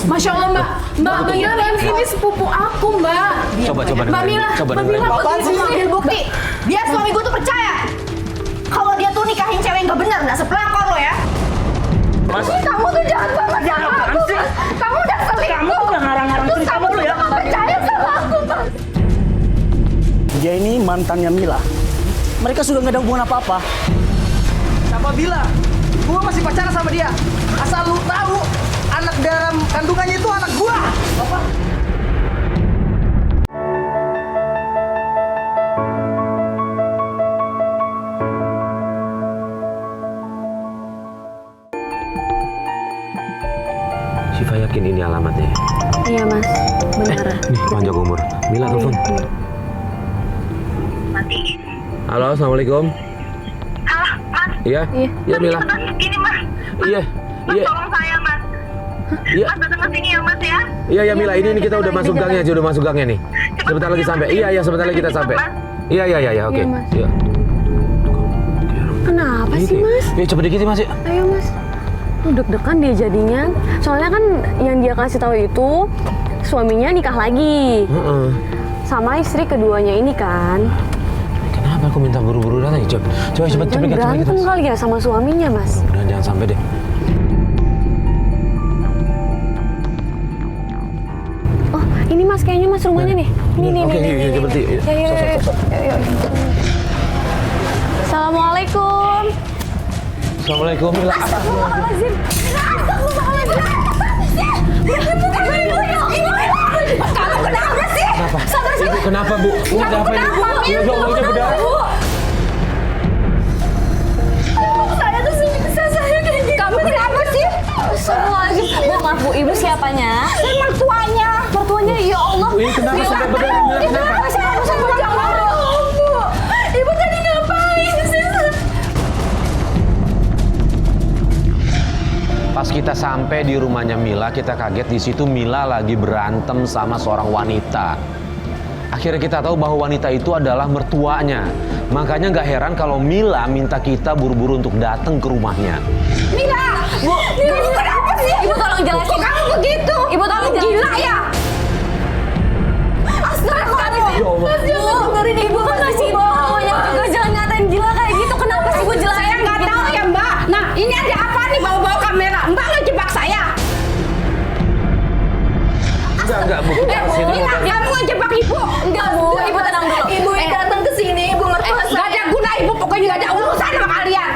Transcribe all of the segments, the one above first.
Masya Allah Mbak. Mbak Mila ini sepupu aku Mbak. Coba Mbak Mila. Mbak Mila ambil bukti. Biar suami gue tuh percaya. Kalau dia tuh nikahin cewek yang gak benar, gak sepelakor lo ya. Mas. Kamu tuh jahat banget sama aku, Mas. Kamu udah selingkuh. Kamu tuh udah ngarang-ngarang Terus cerita kamu mulu ya. gak percaya sama aku, Mas. Dia ini mantannya Mila. Mereka sudah nggak ada hubungan apa-apa. Siapa bilang? Gua masih pacaran sama dia. Asal lu tahu, anak dalam kandungannya itu anak gua. Apa? Syifa yakin ini alamatnya? Iya mas, benar. Nih, panjang umur. Mila telepon. Halo, assalamualaikum. Halo, Mas. Iya, iya Mila. Gini, Mas. Iya, Mas, iya, tolong saya, Mas. iya. Mas, datang ke sini ya, Mas, ya. Iya, ya Mila. Ini kita udah masuk gangnya, udah masuk gangnya nih. Sebentar lagi sampai. Iya, iya, sebentar lagi kita sampai. Iya, iya, iya, oke. Iya, Mas. Iya. Kenapa sih mas? Ya cepet dikit Mas ya. Ayo mas. Deg-degan dia jadinya. Soalnya kan yang dia kasih tahu itu suaminya nikah lagi. Heeh. Sama istri keduanya ini kan. Kenapa aku minta buru-buru datang? Coba cepet Jangan kita. berantem kali ya sama suaminya mas. Mudah-mudahan jangan sampai deh. Oh ini mas kayaknya mas rumahnya nih. Ini Oke, iya, cepet. Ayo. Assalamualaikum. Assalamualaikum Mila. Astagfirullahaladzim. Kamu kenapa sih? Kenapa? Ibu kenapa Bu? Bu ada apa ini? Ya Allah, ini berdarah. Saya tuh bisa saya kayak gini. Kamu kenapa sih? Astagfirullahaladzim. Bu maaf bu, ibu siapanya? Saya mertuanya. Mertuanya ya Allah. Ini kenapa sampai berdarah? Mila kenapa? Ibu tadi ngapain sih? Pas kita sampai di rumahnya Mila, kita kaget di situ Mila lagi berantem sama seorang wanita. Akhirnya kita tahu bahwa wanita itu adalah mertuanya. Makanya nggak heran kalau Mila minta kita buru-buru untuk datang ke rumahnya. Mila! Ibu kenapa sih? Ibu tolong jelasin. Kok kamu begitu? Ibu tolong jelasin. Gila ya? Astagfirullahaladzim. Ya Allah. Mas, Bu, dengerin ibu kan ngasih bawanya juga jangan ngatain gila kayak gitu. Kenapa sih bu jelasin? Saya nggak tahu ya Mbak. Nah ini ada apa nih bawa-bawa kamera? Mbak ngejebak saya. Enggak Bu. Sini Mila, kamu ngejebak ibu. Enggak bu, ibu tenang dulu. Ibu datang ke sini, ibu mertua saya. Gak ada guna ibu, pokoknya gak ada urusan sama kalian.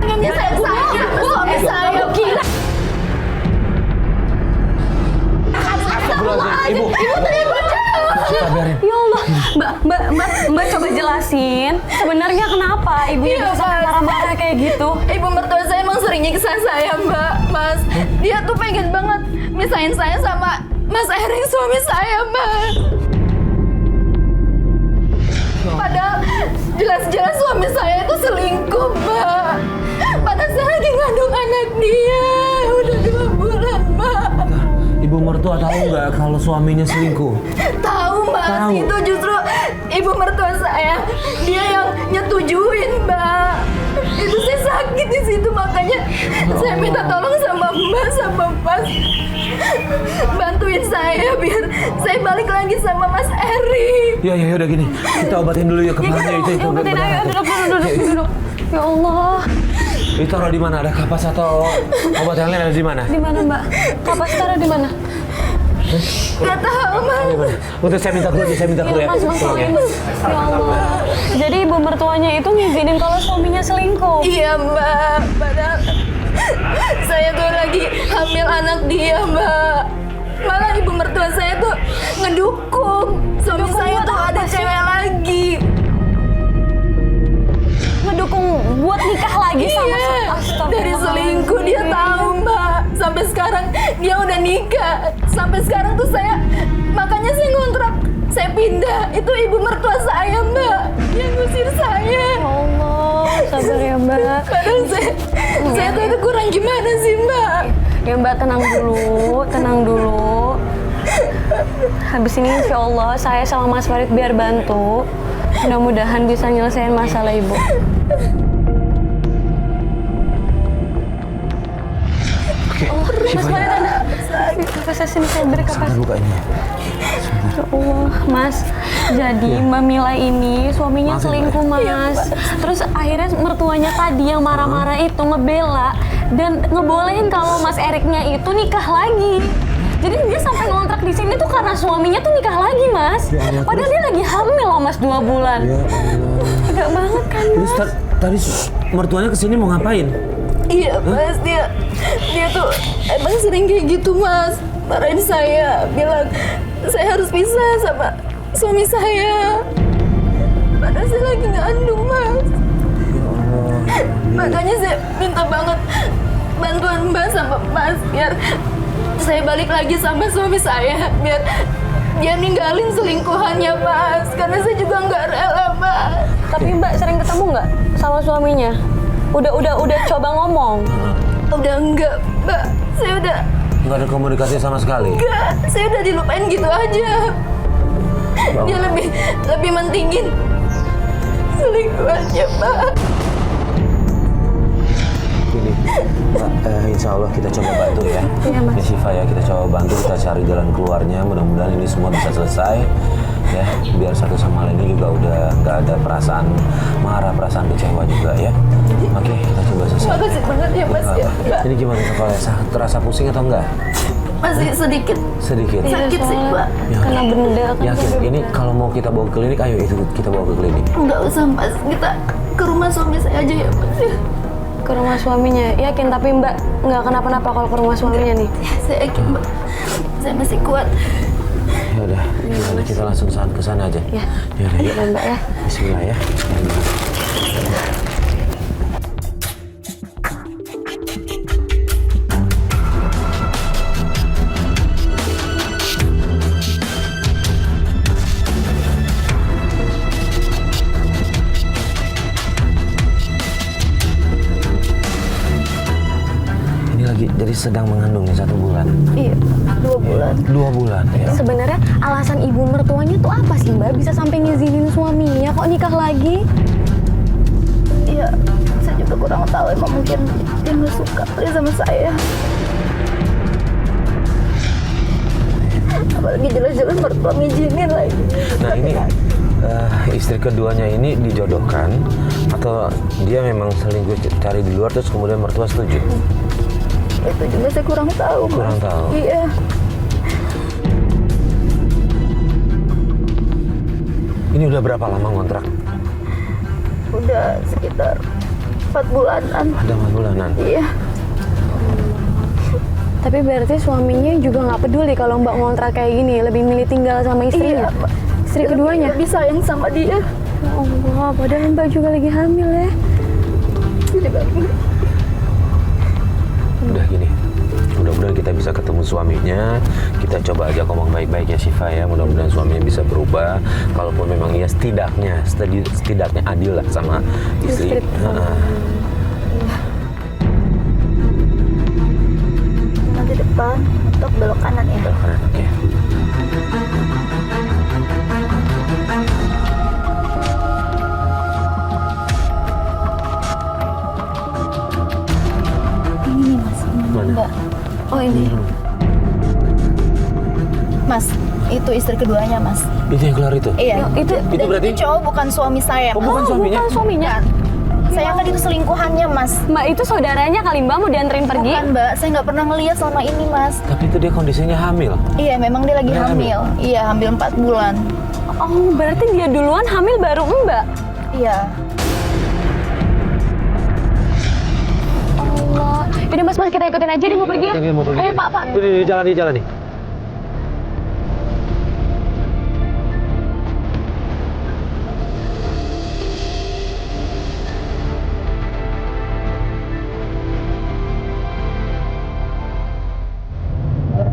Ini saya suami saya gila. Astagfirullahaladzim, Ibu. Ibu Sabarin. Ya Allah, Mbak coba jelasin. Sebenarnya kenapa ibu Iya, sampai Mas. marah-marah kayak gitu? Ibu mertua saya emang sering nyiksa saya, Mbak, Mas. Dia tuh pengen banget misahin saya sama Mas Ering, suami saya, Mas. Padahal jelas-jelas suami saya itu selingkuh, Mbak. Padahal saya lagi ngandung anak dia. Udah 2 bulan, Mbak. Ibu mertua tahu nggak kalau suaminya selingkuh? Tahu, Mas. Tahu. Itu justru ibu mertua saya. Dia yang nyetujuin, Mbak. Itu saya sakit di situ, makanya saya minta tolong sama Mbak sama Mas. Bantuin saya biar saya balik lagi sama Mas Eri. Ya udah gini. Kita obatin dulu ya kepalanya itu Obatin ayo, berdarah. duduk. Ya Allah, Itu taruh di mana? Ada kapas atau obat yang lain ada di mana? di mana Mbak? Kapas taruh di mana? Gak tahu, Mas. Di mana? Udah saya minta keluar, saya minta keluar ya. Mas, Tolong ya. Ya Allah. Jadi ibu mertuanya itu ngizinin kalau suaminya selingkuh. Iya, Mbak. Padahal saya tuh lagi hamil anak dia, Mbak. Malah ibu mertua saya tuh ngedukung. Suami saya tuh ada cewek lagi. Ngedukung buat nikah lagi sama Iya, Astagfirullah. dari selingkuh dia tahu, Mbak. Sampai sekarang dia udah nikah. Sampai sekarang tuh makanya saya ngontrak, saya pindah. Itu ibu mertua saya, Mbak, yang ngusir saya. Ya Allah, sabar ya Mbak. Padahal saya tuh itu kurang gimana sih, Mbak? Ya Mbak tenang dulu. Habis ini insya Allah saya sama Mas Farid biar bantu. Mudah-mudahan bisa nyelesain masalah ibu. Mas Farid ada. Sini saya beri kapas. Buka ini. Ya Allah, Mas. Jadi Mbak Mila ini suaminya selingkuh, Mas. Terus akhirnya mertuanya tadi yang marah-marah itu ngebela dan ngebolehin kalau Mas Eriknya itu nikah lagi. Jadi dia sampai ngontrak di sini tuh karena suaminya tuh nikah lagi, Mas. Padahal dia lagi hamil loh, Mas, 2 bulan. Tega banget kan, Mas? Terus tadi mertuanya kesini mau ngapain? Iya Mas, dia tuh emang sering kayak gitu Mas. Marahin saya, bilang saya harus pisah sama suami saya. Padahal saya lagi ngandung Mas. Makanya saya minta banget bantuan Mbak sama Mas biar saya balik lagi sama suami saya, biar dia ninggalin selingkuhannya Mas. Karena saya juga nggak rela Mas. Tapi Mbak sering ketemu nggak sama suaminya? Udah coba ngomong? Udah enggak Mbak, saya udah Nggak ada komunikasi sama sekali? enggak, saya udah dilupain gitu aja. Dia lebih mentingin selingkuhannya Pak. Gini, insya Allah kita coba bantu ya. Iya, Mas. Ya Syifa ya, kita coba bantu, kita cari jalan keluarnya. Mudah-mudahan ini semua bisa selesai. Ya, biar satu sama lain juga udah nggak ada perasaan marah, perasaan kecewa juga ya. Oke, kita coba selesai. Makasih banget ya Mas ya. Mbak. Ini gimana kepalanya? Terasa pusing atau enggak? Masih sedikit Sedikit. sakit sih Mbak. Kena benda kan. Yakin? Ini kalau mau kita bawa ke klinik, ayo itu kita bawa ke klinik. Enggak usah Mas, kita ke rumah suami saya aja ya Mas. Ke rumah suaminya, yakin? Tapi Mbak nggak kenapa-napa kalau ke rumah suaminya nih? Saya yakin Mbak, saya masih kuat. Ya udah, gimana kita langsung ke sana aja. Ya. Ya udah, yuk. Ya, Mbak ya. Bismillah ya. Ini lagi jadi sedang mengandung nih 1 bulan. Iya, 2 bulan. 2 bulan ya. Sebenarnya alasan ibu mertuanya tuh apa sih Mbak? Bisa sampai ngizinin suaminya kok nikah lagi? Iya, saya juga kurang tahu. Emang mungkin dia nggak suka kali sama saya. Apalagi jelas-jelas mertua ngizinin lagi. Nah ini istri keduanya ini dijodohkan atau dia memang selingkuh cari di luar terus kemudian mertua setuju? Itu juga saya kurang tahu. Mas. Kurang tahu. Iya. Ini udah berapa lama ngontrak? Udah sekitar 4 bulanan. Ada 4 bulanan. Iya. Tapi berarti suaminya juga nggak peduli kalau Mbak ngontrak kayak gini, lebih milih tinggal sama istrinya? Iya, Mbak. Istri keduanya? Lebih sayang sama dia. Ya Allah, padahal Mbak juga lagi hamil ya. Jadi bagus. Udah gini, mudah-mudahan kita bisa ketemu suaminya. Kita coba aja ngomong baik-baik ya Syifa ya. Mudah-mudahan suaminya bisa berubah. Kalaupun memang ia setidaknya adil lah sama istri. Nanti depan untuk belok kanan ya. Belok kanan, oke. Ini Mas. Mana? Mbak. Oh ini. Mas, itu istri keduanya Mas. Itu yang keluar itu? Iya. Itu berarti? Itu cowok bukan suami saya. Oh, Mas. bukan suaminya? bukan suaminya. Saya kan itu selingkuhannya Mas. Mbak itu saudaranya kali Mbak mau dianterin pergi? Bukan Mbak, saya nggak pernah ngeliat selama ini Mas. Tapi itu dia kondisinya hamil. Iya, memang dia lagi Dia hamil. Iya, hamil 4 bulan. Oh, berarti dia duluan hamil baru Mbak? Iya. Allah. Yaudah mas, kita ikutin aja dia mau pergi ya. Ayo Pak. Udah, jalan nih.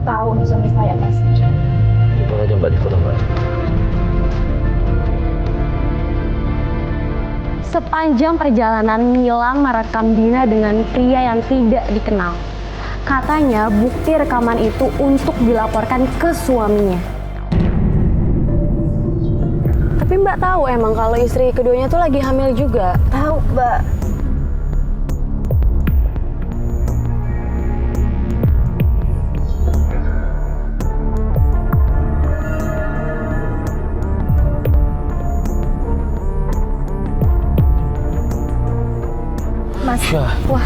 Tahu nih suami saya Mas. Foto aja Mbak, di foto Mbak. Sepanjang perjalanan Milang merekam Dina dengan pria yang tidak dikenal. Katanya bukti rekaman itu untuk dilaporkan ke suaminya. Tapi Mbak tahu emang kalau istri keduanya tuh lagi hamil juga? Tahu Mbak.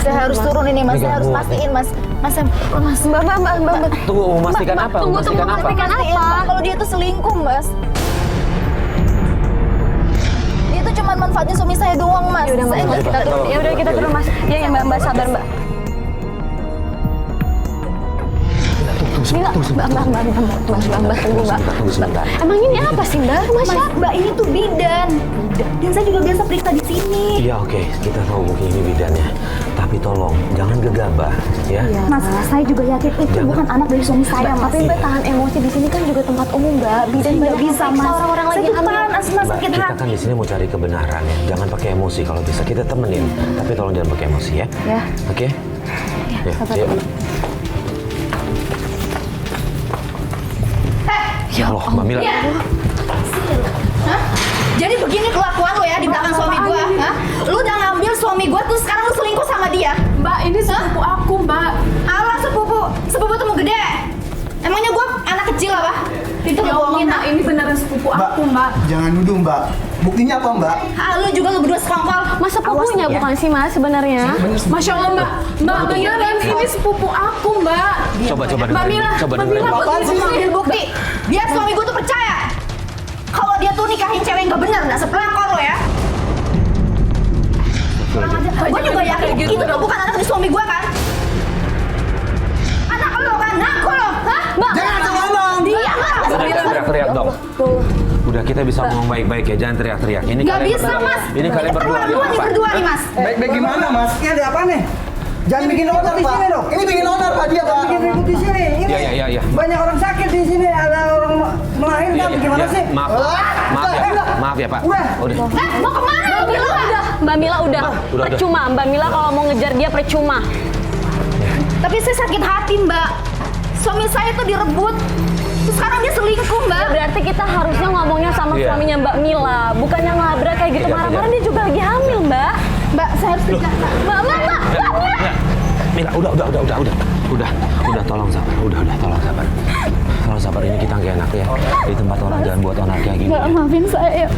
Saya harus turun ini mas, saya harus pastiin mas. Mbak. Tunggu, memastikan apa? Tunggu, Memastikan apa? Pastiin, Mbak, kalau dia tuh selingkuh mas. Dia tuh cuma manfaatin suami saya doang mas. Yaudah mas, kita turun. Ya udah kita turun mas. Ya mbak sabar mbak. Mila, mbak, tunggu mbak. Tunggu sebentar. Emang ini apa sih mbak? Mbak ini tuh bidan. Dan saya juga biasa periksa di sini. Iya oke, kita tahu mungkin ini bidannya. Tapi tolong jangan gegabah ya. Mas, saya juga yakin itu bukan anak dari suami saya mas. Tapi mbak tahan emosi, di sini kan juga tempat umum mbak. Bidan Nggak bisa mas. orang-orang lagi Saya tuh hamil. panas mas, Mbak, sakit kita hati. kan di sini mau cari kebenaran ya. Jangan pakai emosi kalau bisa. Kita temenin, tapi tolong jangan pakai emosi ya. Ya. Oke? Ya, yuk. Ya Allah, Mbak Mila. Hah? Jadi begini kelakuan lo ya di belakang suami gua, hah? Lu udah ngambil suami gua terus sekarang lu selingkuh sama dia. Mbak, ini sepupu aku, Mbak. Alah sepupu tuh mau gede. Emangnya gua anak kecil apa? Itu Ya Allah, ngomongin Mbak, ini beneran sepupu aku, Mbak. Jangan nuduh mbak. Buktinya apa mbak? Lu juga lu berdua sekongkol. Mas sepupunya bukan sih mas sebenarnya? Masya Allah, Mbak. Mbak, beneran ini sepupu aku, Mbak. Coba Mbak dengerin. Mila, Coba Mbak dengerin. Mila, Apaan sih? Ambil bukti. Biar suami gua tuh percaya. Kalau dia tuh nikahin cewek yang gak bener, gak sepelakor lo ya. Gue juga yakin Kayak gitu itu tuh dong. bukan anak dari suami gua kan. Anak lo kan, aku lo. Hah? Mbak, Jangan ngomong. dia mah. Udah jangan teriak-teriak dong. Udah kita bisa ngomong baik-baik ya, jangan teriak-teriak. Ini Gak kalian bisa berdua. mas. Ini kalian berdua. Nih berdua nih mas. Baik-baik gimana mas? Ini ada apa nih? Jangan bikin onar di sini dong. Ini bikin onar pak dia pak. Bikin ribut di sini. Ini Iya. banyak orang sakit di sini. Ada orang melahirkan. Gimana sih? Maaf ya Pak. Udah. Mau kemana lu bilang? Mbak Mila udah udah. percuma. Mbak Mila kalau mau ngejar dia percuma. Tapi saya sakit hati mbak. Suami saya tuh direbut. Terus sekarang dia selingkuh mbak. Berarti kita harusnya ngomongnya sama Iya. suaminya Mbak Mila, bukannya ngelabrak kayak gitu. Iya, Marah-marah iya. dia juga lagi hamil Mbak. Mbak saya harus cerita. Mbak Mila. Mila, udah, tolong sabar, tolong sabar. Tolong sabar, ini kita nggak enak ya. Di tempat orang jangan buat onar kayak gini. Mbak maafin saya.